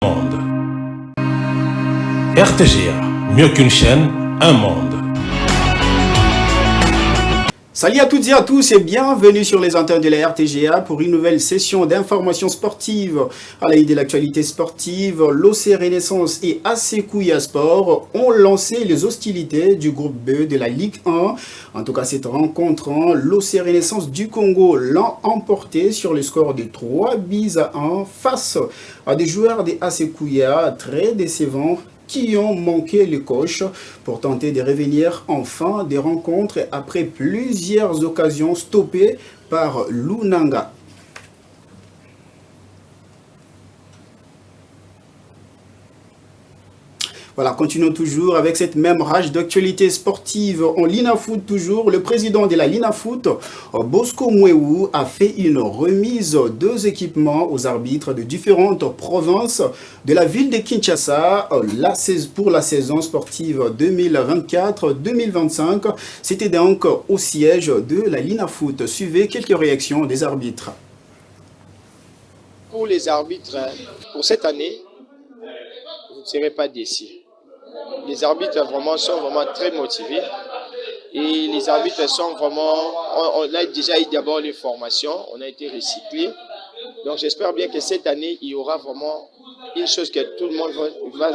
Monde. RTGA, mieux qu'une chaîne, un monde. Salut à toutes et à tous et bienvenue sur les antennes de la RTGA pour une nouvelle session d'informations sportives. À la de l'actualité sportive, l'OC Renaissance et AC Kouya Sport ont lancé les hostilités du groupe B de la Ligue 1. En tout cas, cette rencontre, l'OC Renaissance du Congo l'a emporté sur le score de 3-1 face à des joueurs de AC Kouya très décevants qui ont manqué le coche pour tenter de revenir en fin des rencontres après plusieurs occasions stoppées par Lunanga. Voilà, continuons toujours avec cette même rage d'actualité sportive en Linafoot toujours. Le président de la Linafoot, Bosco Mwewu, a fait une remise deux équipements aux arbitres de différentes provinces de la ville de Kinshasa pour la saison sportive 2024-2025. C'était donc au siège de la Linafoot. Suivez quelques réactions des arbitres. Pour les arbitres, pour cette année, vous ne serez pas déçus. Les arbitres sont vraiment très motivés et les arbitres sont vraiment, on a déjà eu d'abord les formations, on a été recyclés. Donc j'espère bien que cette année, il y aura vraiment une chose que tout le monde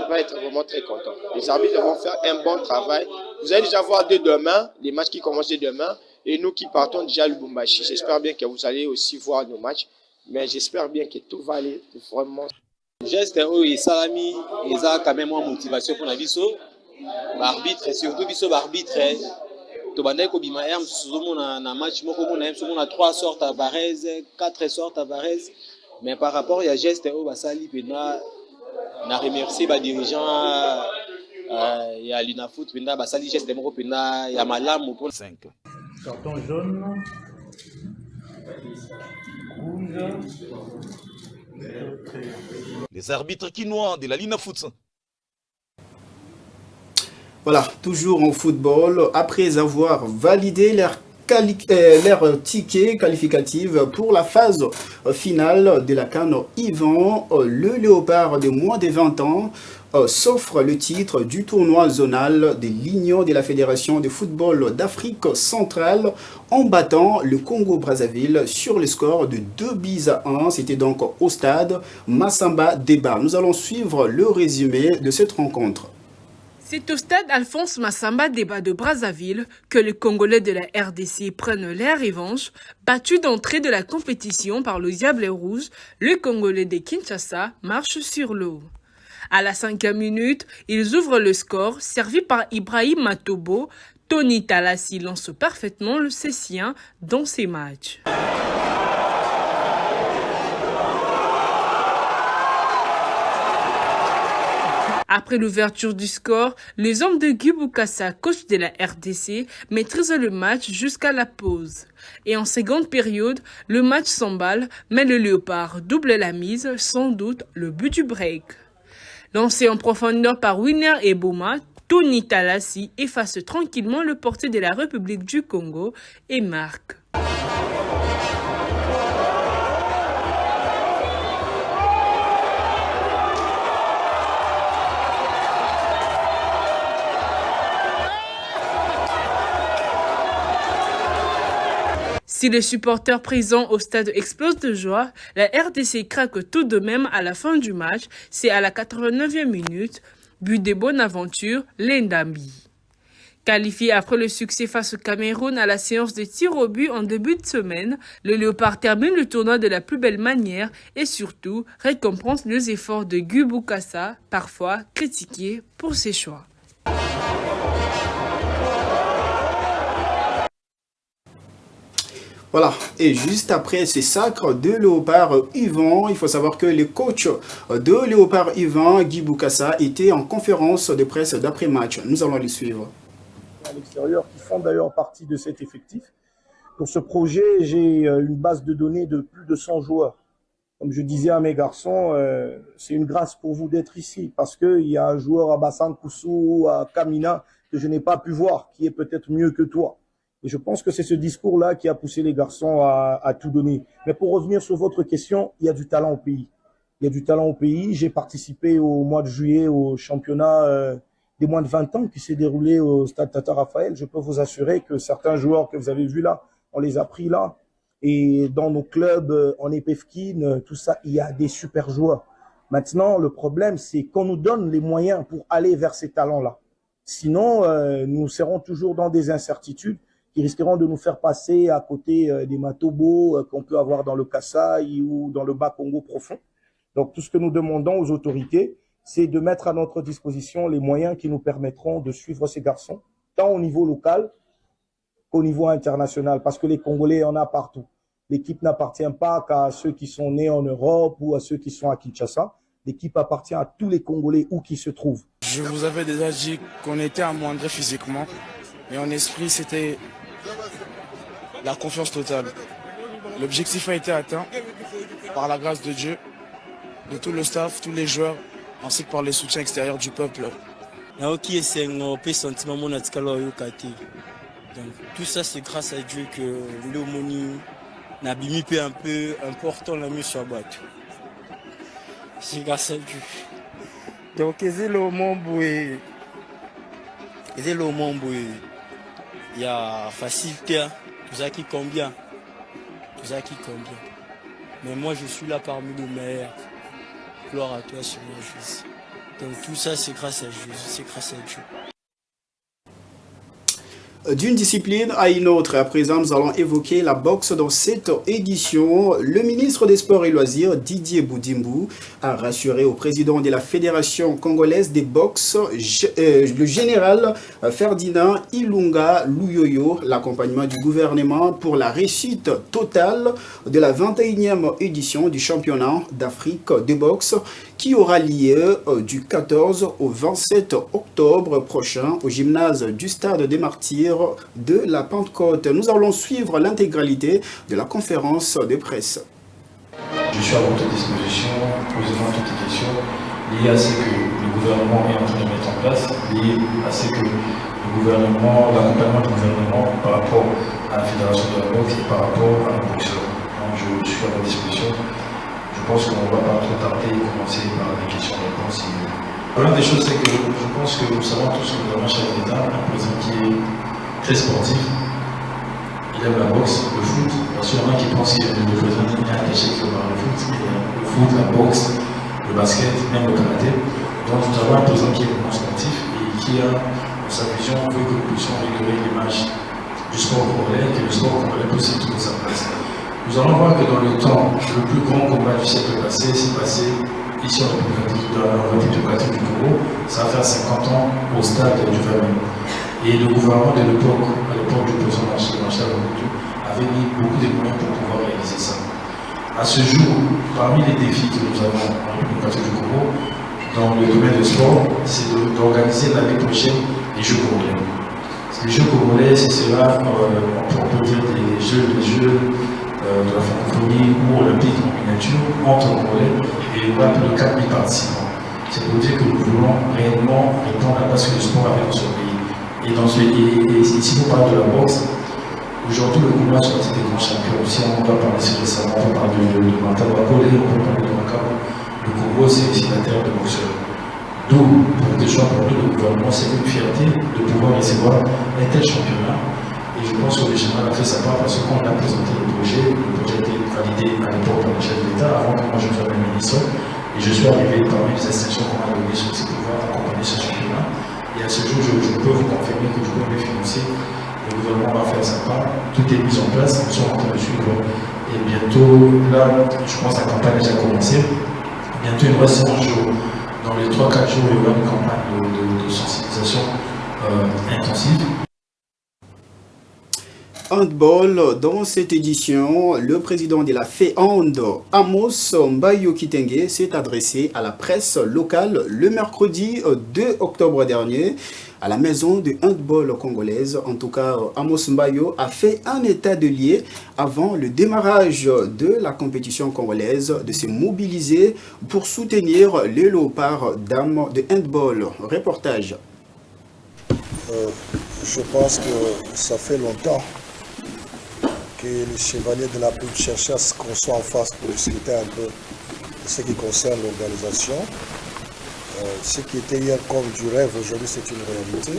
va être vraiment très content. Les arbitres vont faire un bon travail. Vous allez déjà voir dès demain, les matchs qui commencent dès demain, et nous qui partons déjà à Lubumbashi, j'espère bien que vous allez aussi voir nos matchs, mais j'espère bien que tout va aller vraiment. Geste oyo esalami eza quand même une motivation pour la biso arbitre surtout biso arbitre to bandai ko bima er mosusu na match moko mona mona 3 sortes à Varese 4 sortes à Varese mais par rapport à geste oyo basali pena na remercier ba dirigeant ya Linafoot pena basali geste moko pena ya malamu pour 5 carton jaune rouge. Les arbitres quinois de la Linafoot. Voilà, toujours en football, après avoir validé leur ticket qualificatif pour la phase finale de la CAN Yvan, le Léopard de moins de 20 ans s'offre le titre du tournoi zonal de l'Union de la Fédération de football d'Afrique centrale en battant le Congo-Brazzaville sur le score de 2-1. C'était donc au stade Massamba Débat. Nous allons suivre le résumé de cette rencontre. C'est au stade Alphonse Massamba Débat de Brazzaville que les Congolais de la RDC prennent leur revanche. Battus d'entrée de la compétition par le Diable Rouge, les Congolais de Kinshasa marchent sur l'eau. À la 5e minute, ils ouvrent le score, servi par Ibrahim Matobo. Tony Talassi lance parfaitement le Cessien dans ses matchs. Après l'ouverture du score, les hommes de Guy Bukasa, coach de la RDC, maîtrisent le match jusqu'à la pause. Et en seconde période, le match s'emballe, mais le Léopard double la mise, sans doute le but du break. Lancé en profondeur par Winner et Boma, Tony Talassi efface tranquillement le portier de la République du Congo et marque. Si les supporters présents au stade explosent de joie, la RDC craque tout de même à la fin du match. C'est à la 89e minute, but de Bonaventure, Lendambi. Qualifié après le succès face au Cameroun à la séance de tir au but en début de semaine, le Léopard termine le tournoi de la plus belle manière et surtout récompense les efforts de Guy Bukasa, parfois critiqué pour ses choix. Voilà, et juste après ce sacre de Léopard Yvan, il faut savoir que le coach de Léopard Yvan, Guy Bukasa, était en conférence de presse d'après-match. Nous allons les suivre. À l'extérieur, qui font d'ailleurs partie de cet effectif. Pour ce projet, j'ai une base de données de plus de 100 joueurs. Comme je disais à mes garçons, c'est une grâce pour vous d'être ici, parce qu'il y a un joueur à Bassan Koussou, à Kamina, que je n'ai pas pu voir, qui est peut-être mieux que toi. Et je pense que c'est ce discours-là qui a poussé les garçons à tout donner. Mais pour revenir sur votre question, il y a du talent au pays. Il y a du talent au pays. J'ai participé au mois de juillet au championnat des moins de 20 ans qui s'est déroulé au stade Tata Raphaël. Je peux vous assurer que certains joueurs que vous avez vus là, on les a pris là. Et dans nos clubs, en Epefkin, tout ça, il y a des super joueurs. Maintenant, le problème, c'est qu'on nous donne les moyens pour aller vers ces talents-là. Sinon, nous serons toujours dans des incertitudes qui risqueront de nous faire passer à côté des Matobo qu'on peut avoir dans le Kasaï ou dans le Bas-Congo profond. Donc, tout ce que nous demandons aux autorités, c'est de mettre à notre disposition les moyens qui nous permettront de suivre ces garçons, tant au niveau local qu'au niveau international, parce que les Congolais, il y en a partout. L'équipe n'appartient pas qu'à ceux qui sont nés en Europe ou à ceux qui sont à Kinshasa. L'équipe appartient à tous les Congolais où qu'ils se trouvent. Je vous avais déjà dit qu'on était amoindrés physiquement, mais en esprit, c'était la confiance totale. L'objectif a été atteint par la grâce de Dieu, de tout le staff, tous les joueurs, ainsi que par les soutiens extérieurs du peuple. Donc tout ça, c'est grâce à Dieu que l'hommonie n'a bimipé un peu important la mise sur la boîte. C'est grâce à Dieu. Donc, il y a facilité, tout ça qui combien. Mais moi, je suis là parmi les meilleurs. Gloire à toi, Seigneur Jésus. Donc, tout ça, c'est grâce à Jésus, c'est grâce à Dieu. D'une discipline à une autre, à présent nous allons évoquer la boxe dans cette édition. Le ministre des Sports et Loisirs, Didier Boudimbu, a rassuré au président de la Fédération congolaise des boxes, le général Ferdinand Ilunga Luyoyo, l'accompagnement du gouvernement pour la réussite totale de la 21e édition du championnat d'Afrique de boxe qui aura lieu du 14 au 27 octobre prochain au gymnase du Stade des Martyrs de la Pentecôte. Nous allons suivre l'intégralité de la conférence de presse. Je suis à votre disposition, posez-moi toutes les questions liées à ce que le gouvernement est en train de mettre en place, liées à ce que le gouvernement, l'accompagnement du gouvernement par rapport à la fédération de la boxe et par rapport à la boxe. Donc je suis à votre disposition. Je pense qu'on ne va pas trop tarder et commencer par des questions-réponses. L'une des choses, c'est que je pense que nous savons tous que nous avons un chef d'État, un président qui est très sportif. Il aime la boxe, le foot. Parce qu'il y en a qui pensent que le président n'est pas attaché que par le foot. Le foot, la boxe, le basket, même le karaté. Donc nous avons un président qui est vraiment sportif et qui a, dans sa vision, veut que nous puissions améliorer l'image du sport congolais, que le sport congolais puisse trouver sa place. Nous allons voir que dans le temps, le plus grand combat du siècle passé s'est passé ici en République démocratique du Congo. Ça va faire 50 ans au stade du Famille. Et le gouvernement de l'époque, à l'époque du président Marshal Mobutu, avait mis beaucoup de moyens pour pouvoir réaliser ça. À ce jour, parmi les défis que nous avons en République démocratique du Congo, dans le domaine du sport, c'est d'organiser l'année prochaine les Jeux congolais. Les Jeux congolais, c'est cela, on peut dire des Jeux de la francophonie ou olympique en miniature entre Congolais et il y a plus de 4000 participants. C'est pour dire que nous voulons réellement répondre à ce que le sport avait dans ce pays. Et si vous parlez de la boxe, aujourd'hui le Congo a sorti des grands champions aussi. On va parler récemment, on peut parler de Martin Bakole, on peut parler de Makabo. Le Congo, c'est la terre de boxeurs. D'où, pour des gens pour nous, le gouvernement, c'est une fierté de pouvoir recevoir un tel championnat. Et je pense que le général a fait sa part parce qu'on a présenté le projet a été validé à l'époque par le chef d'État avant que moi je sois le ministre. Et je suis arrivé parmi les instructions qu'on m'a données sur ces pouvoirs d'accompagner ce championnat. Et à ce jour, je peux vous confirmer que du point de vue financier, le gouvernement va faire sa part. Tout est mis en place, nous sommes en train de suivre. Et bientôt, là, je pense que la campagne a déjà commencé. Bientôt, il nous reste 11 jours. Dans les 3-4 jours, il y aura une campagne de sensibilisation intensive. Handball, dans cette édition, le président de la FEHAND, Amos Mbayo Kitenge, s'est adressé à la presse locale le mercredi 2 octobre dernier à la maison de handball congolaise. En tout cas, Amos Mbayo a fait un état de lieu avant le démarrage de la compétition congolaise de se mobiliser pour soutenir les léopards dames de handball. Reportage. Je pense que ça fait longtemps que les chevaliers de la Bible cherchaient à ce qu'on soit en face pour discuter un peu ce qui concerne l'organisation. Ce qui était hier comme du rêve, aujourd'hui c'est une réalité.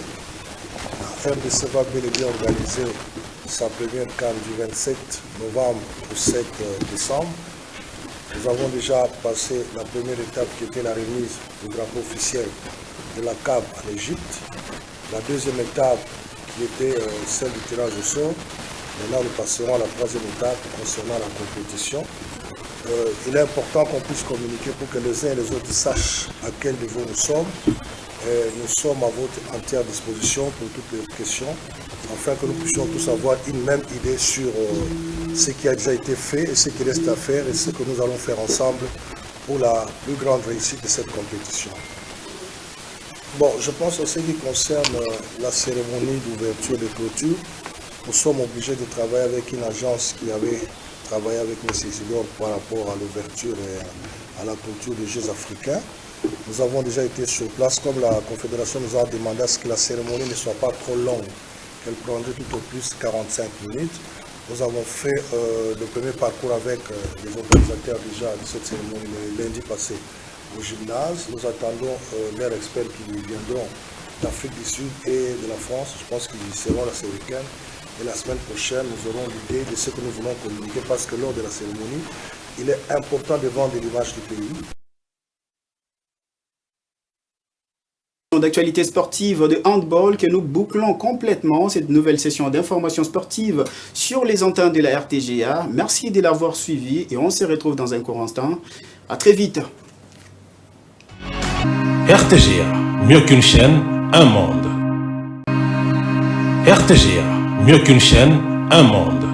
La RDC va bel et bien organiser sa première CAN du 27 novembre au 7 décembre. Nous avons déjà passé la première étape qui était la remise du drapeau officiel de la CAN en Égypte. La deuxième étape qui était celle du tirage au sort. Maintenant nous passerons à la troisième étape concernant la compétition. Il est important qu'on puisse communiquer pour que les uns et les autres sachent à quel niveau nous sommes. Nous sommes à votre entière disposition pour toutes les questions, afin que nous puissions tous avoir une même idée sur ce qui a déjà été fait et ce qui reste à faire et ce que nous allons faire ensemble pour la plus grande réussite de cette compétition. Bon, je pense en ce qui concerne la cérémonie d'ouverture de clôture, nous sommes obligés de travailler avec une agence qui avait travaillé avec M. Isidore par rapport à l'ouverture et à la clôture des Jeux africains. Nous avons déjà été sur place, comme la Confédération nous a demandé à ce que la cérémonie ne soit pas trop longue, qu'elle prendrait tout au plus 45 minutes. Nous avons fait le premier parcours avec les organisateurs déjà de cette cérémonie le lundi passé au gymnase. Nous attendons leurs experts qui viendront d'Afrique du Sud et de la France. Je pense qu'ils y seront la week-end. Et la semaine prochaine, nous aurons l'idée de ce que nous voulons communiquer parce que lors de la cérémonie, il est important de vendre l'image du pays. D'actualité sportive de handball que nous bouclons complètement cette nouvelle session d'information sportive sur les antennes de la RTGA. Merci de l'avoir suivi et on se retrouve dans un court instant. À très vite. RTGA, mieux qu'une chaîne, un monde. RTGA, mieux qu'une chaîne, un monde.